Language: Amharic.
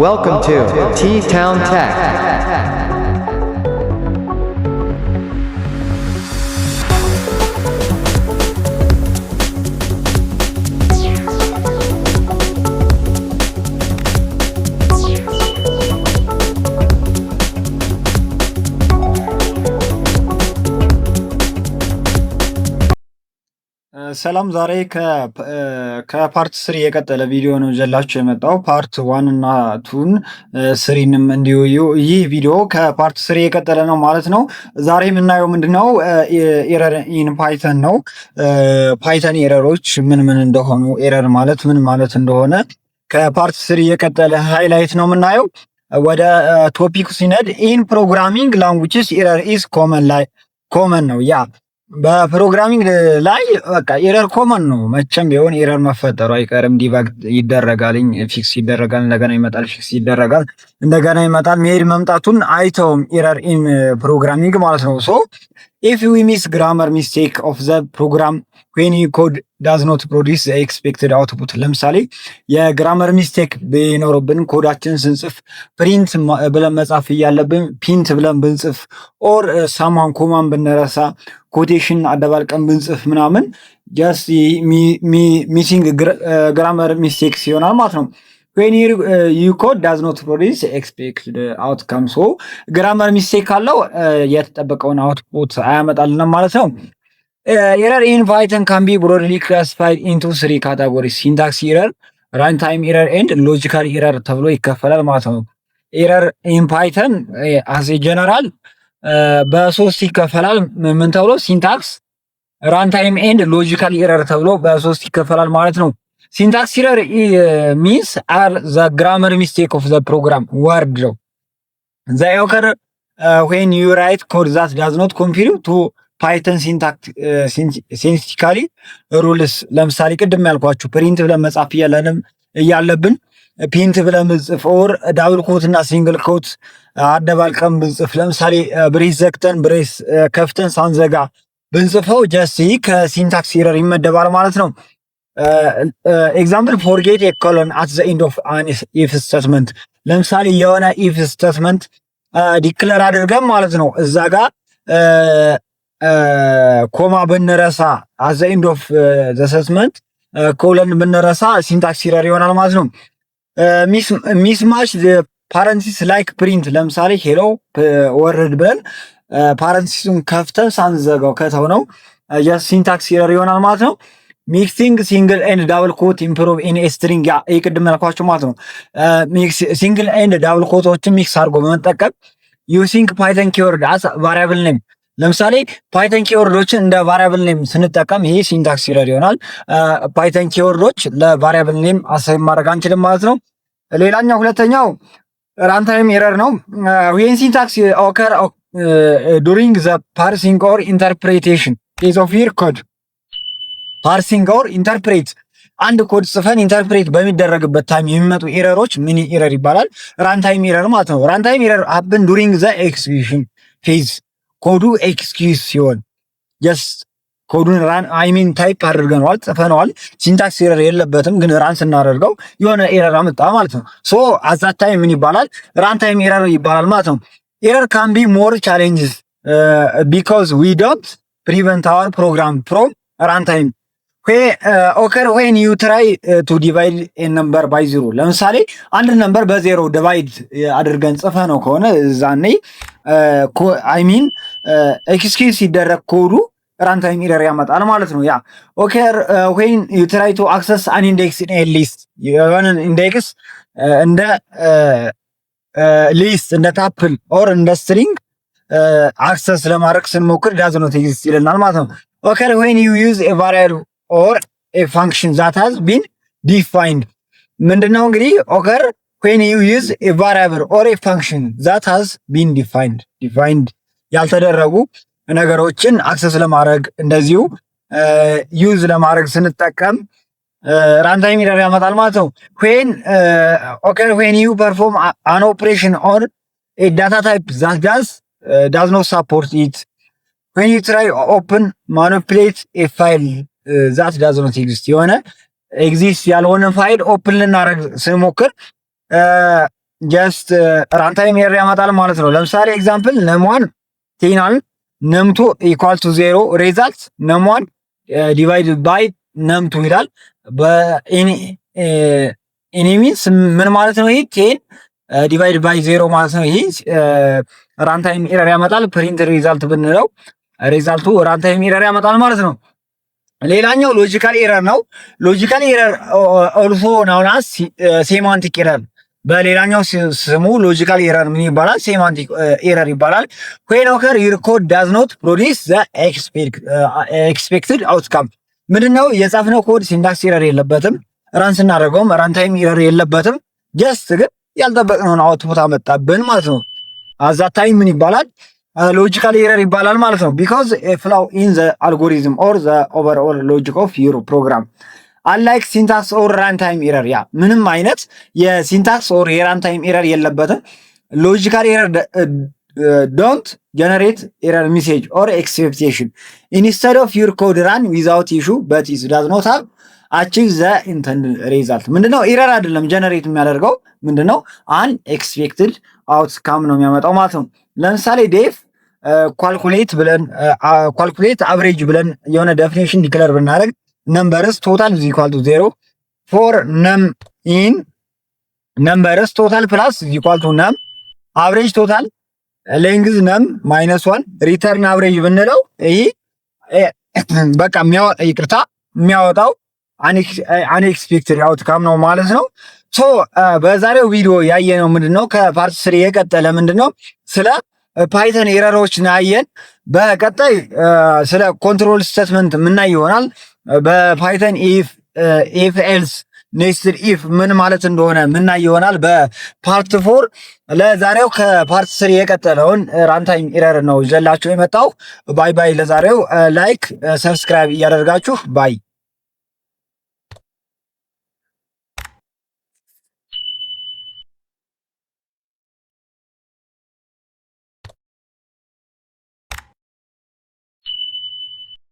Welcome to T-Town Tech. ሰላም ዛሬ ከፓርት ስሪ የቀጠለ ቪዲዮ ነው ይዤላችሁ የመጣው። ፓርት ዋን እና ቱን ስሪንም እንዲሁ ይህ ቪዲዮ ከፓርት ስሪ የቀጠለ ነው ማለት ነው። ዛሬ የምናየው ምንድነው ኤረር ኢን ፓይተን ነው። ፓይተን ኤረሮች ምን ምን እንደሆኑ፣ ኤረር ማለት ምን ማለት እንደሆነ ከፓርት ስሪ የቀጠለ ሃይላይት ነው የምናየው። ወደ ቶፒኩ ሲነድ ኢን ፕሮግራሚንግ ላንጉጅስ ኤረር ኢዝ ኮመን ነው። ያ በፕሮግራሚንግ ላይ በቃ ኤረር ኮመን ነው። መቼም ቢሆን ኤረር መፈጠሩ አይቀርም። ዲባግ ይደረጋል፣ ፊክስ ይደረጋል፣ እንደገና ይመጣል፣ ፊክስ ይደረጋል፣ እንደገና ይመጣል። መሄድ መምጣቱን አይተውም ኤረር ኢን ፕሮግራሚንግ ማለት ነው። ሶ ኢፍ ዊ ሚስ ግራመር ሚስቴክ ኦፍ ዘ ፕሮግራም ዌን ኮድ ዳዝ ኖት ፕሮዲስ ኤክስፔክትድ አውትፑት። ለምሳሌ የግራመር ሚስቴክ ቢኖርብን ኮዳችን ስንጽፍ ፕሪንት ብለን መጻፍ እያለብን ፒንት ብለን ብንጽፍ ኦር ሳማን ኮማን ብንረሳ ኮቴሽን አደባልቀን ብንጽፍ ምናምን ጀስት ሚሲንግ ግራመር ሚስቴክስ ይሆናል ማለት ነው። when you code does not produce expected outcome so grammar mistake ካለው የተጠበቀውን አውትፑት አያመጣልንም ማለት ነው። ኤረር ኢን ፓይተን can be broadly classified into three categories: syntax error, runtime error and logical error ተብሎ ይከፈላል ማለት ነው። ኤረር ኢን ፓይተን as a general በሶስት ይከፈላል። ምን ተብሎ? ሲንታክስ፣ ራንታይም ኤንድ ሎጂካል ኤረር ተብሎ በሶስት ይከፈላል ማለት ነው። ሲንታክስ ኤረር means are the grammar mistake of the program word ነው። they occur when you write code that does not conform to Python syntactically rules። ለምሳሌ ቅድም ያልኳችሁ ፕሪንት ብለን መጻፍ እያለብን ፒንት ብለን ብንጽፍ ኦር ዳብል ኮት እና ሲንግል ኮት አደባልቀን ብንጽፍ፣ ለምሳሌ ብሬስ ዘግተን ብሬስ ከፍተን ሳንዘጋ ብንጽፈው ጀስት ከሲንታክስ ኤረር ይመደባል ማለት ነው። ኤግዛምፕል ፎርጌት ኤ ኮሎን አት ዘ ኤንድ ኦፍ አን ኢፍ ስቴትመንት። ለምሳሌ የሆነ ኢፍ ስቴትመንት ዲክለር አድርገን ማለት ነው እዛ ጋር ኮማ ብንረሳ አት ዘ ኤንድ ኦፍ ዘ ስቴትመንት ኮሎን ብንረሳ ሲንታክስ ኤረር ይሆናል ማለት ነው። ሚስማች ፓረንቲስ ላይክ ፕሪንት። ለምሳሌ ሄሎ ወርድ ብለን ፓረንቲሱን ከፍተን ሳንዘጋው ከተው ነው የሲንታክስ ኤረር ይሆናል ማለት ነው። ሚክሲንግ ሲንግል ኤንድ ዳብል ኮት ኢምፕሩቭ ኢን ስትሪንግ። ያ ቅድም ያልኳችሁ ማለት ነው። ሲንግል ኤንድ ዳብል ኮቶችን ሚክስ አድርጎ በመጠቀም ዩሲንግ ፓይተን ኪወርድ አስ ቫሪያብል ኔም። ለምሳሌ ፓይተን ኪወርዶችን እንደ ቫሪያብል ኔም ስንጠቀም ይሄ ሲንታክስ ኤረር ይሆናል። ፓይተን ኪወርዶች ለቫሪያብል ኔም አሳይን ማድረግ አንችልም ማለት ነው። ሌላኛው ሁለተኛው ራንታይም ኤረር ነው። ዌን ሲንታክስ ኦከር ዱሪንግ ዘ ፓርሲንግ ኦር ኢንተርፕሬቴሽን ፌዝ ኦፍ ዩር ኮድ። ፓርሲንግ ኦር ኢንተርፕሬት፣ አንድ ኮድ ጽፈን ኢንተርፕሬት በሚደረግበት ታይም የሚመጡ ኤረሮች ምን ኤረር ይባላል? ራንታይም ኤረር ማለት ነው። ራንታይም ኤረር ሀፕን ዱሪንግ ዘ ኤክስኪዩሽን ፌዝ። ኮዱ ኤክስኪዩዝ ሲሆን ጀስት ኮዱን ራን አይሚን ታይፕ አድርገነዋል፣ ጽፈነዋል፣ ሲንታክስ ኤረር የለበትም፣ ግን ራን ስናደርገው የሆነ ኤረር አመጣ ማለት ነው። ሶ አዛት ታይም ምን ይባላል? ራንታይም ኤረር ይባላል ማለት ነው። ኤረር ካን ቢ ሞር ቻሌንጅስ ቢኮዝ ዊ ዶንት ፕሪቨንት አወር ፕሮግራም ፍሮም ራንታይም ኦከር ዌን ዩ ትራይ ቱ ዲቫይድ ነምበር ባይ ዜሮ። ለምሳሌ አንድ ነምበር በዜሮ ዲቫይድ አድርገን ጽፈ ነው ከሆነ እዛኔ አይሚን ኤክስኪዩዝ ሲደረግ ኮዱ ራንታይም ኤረር ያመጣል ማለት ነው። ያ ኦከር ዌን ዩ ትራይ ቱ አክሰስ አን ኢንዴክስ ኢን ኤ ሊስት። የሆነ ኢንዴክስ እንደ ሊስት እንደ ታፕል ኦር እንደ ስትሪንግ አክሰስ ለማድረግ ስንሞክር ዳዝ ኖት ኤግዚስት ይለናል ማለት ነው። ኦከር ዌን ዩ ዩዝ ኤ ቫሪያብል or a function that has been defined። ምንድነው እንግዲህ ኦከር when you use a variable or a function that has been defined ያልተደረጉ ነገሮችን አክሰስ ለማድረግ እንደዚሁ ዩዝ ለማድረግ ስንጠቀም ራንታይም ኤረር ያመጣል ማለት ነው። when you perform an operation on a data type that does not support it. when you try open manipulate a file that does not exist። የሆነ ኤግዚስት ያልሆነ ፋይል ኦፕን ልናደርግ ስንሞክር ጀስት ራንታይም ኤረር ያመጣል ማለት ነው። ለምሳሌ ኤግዛምፕል ነም1 ቴናል ነም2 ኢኳል ቱ 0 ሪዛልት ነም1 ዲቫይድ ባይ ነም2 ይላል። በኤኒሚስ ምን ማለት ነው? ይሄ ቴን ዲቫይድ ባይ 0 ማለት ነው። ይሄ ራንታይም ኤረር ያመጣል። ፕሪንት ሪዛልት ብንለው ሪዛልቱ ራንታይም ኤረር ያመጣል ማለት ነው። ሌላኛው ሎጂካል ኤረር ነው። ሎጂካል ኤረር ኦልሶ ናውን አስ ሴማንቲክ ኤረር፣ በሌላኛው ስሙ ሎጂካል ኤረር ምን ይባላል? ሴማንቲክ ኤረር ይባላል። ዌን ኦከር ዩር ኮድ ዳዝ ኖት ፕሮዲስ ዘ ኤክስፔክትድ አውትካም። ምንድነው? የጻፍነው ኮድ ሲንታክስ ኤረር የለበትም፣ ራን ስናደርገውም ራንታይም ኤረር የለበትም። ጀስት ግን ያልጠበቅነውን አውትፑት አመጣብን ማለት ነው። አዛታይም ምን ይባላል? ሎጂካል ኤረር ይባላል ማለት ነው። ቢኮዝ ኤ ፍላው ኢን ዘ አልጎሪዝም ኦር ዘ ኦቨርኦል ሎጂክ ኦፍ ዩር ፕሮግራም አንላይክ ሲንታክስ ኦር ራንታይም ኤረር። ያ ምንም አይነት የሲንታክስ ኦር የራንታይም ኤረር የለበትም። ሎጂካል ኤረር ዶንት ጀነሬት ኤረር ሜሴጅ ኦር ኤክስፔክቴሽን ኢንስቴድ ኦፍ ዩር ኮድ ራን ዊዛውት ኢሹ በት ኢት ዳዝ ኖት ሃቭ አቺቭ ዘ ኢንተንድድ ሪዛልት። ምንድነው? ኤረር አይደለም ጀነሬት የሚያደርገው ምንድነው? አን ኤክስፔክትድ አውትካም ነው የሚያመጣው ማለት ነው። ለምሳሌ ዴፍ ኳልኩሌት አቨሬጅ ብለን የሆነ ዴፊኒሽን ዲክለር ብናደርግ ነምበርስ ቶታል ኢዝ ኢኳል ቱ 0 ፎር ነም ኢን ነምበርስ ቶታል ፕላስ ኢዝ ኢኳል ቱ ነም አቨሬጅ ቶታል ሌንግዝ ነም ማይነስ 1 ሪተርን አቨሬጅ ብንለው ይሄ በቃ የሚያወጣው አንኤክስፔክትድ አውትካም ነው ማለት ነው። ሶ በዛሬው ቪዲዮ ያየነው ምንድነው? ከፓርት 3 የቀጠለ ምንድነው? ስለ ፓይተን ኤረሮችን አየን። በቀጣይ ስለ ኮንትሮል ስቴትመንት ምናይ ይሆናል። በፓይተን ኢፍ ኤልስ ኔስትድ ኢፍ ምን ማለት እንደሆነ ምናይ ይሆናል በፓርት 4። ለዛሬው ከፓርት 3 የቀጠለውን ራንታይም ኤረር ነው ይዤላችሁ የመጣው። ባይ ባይ። ለዛሬው ላይክ ሰብስክራይብ እያደረጋችሁ ባይ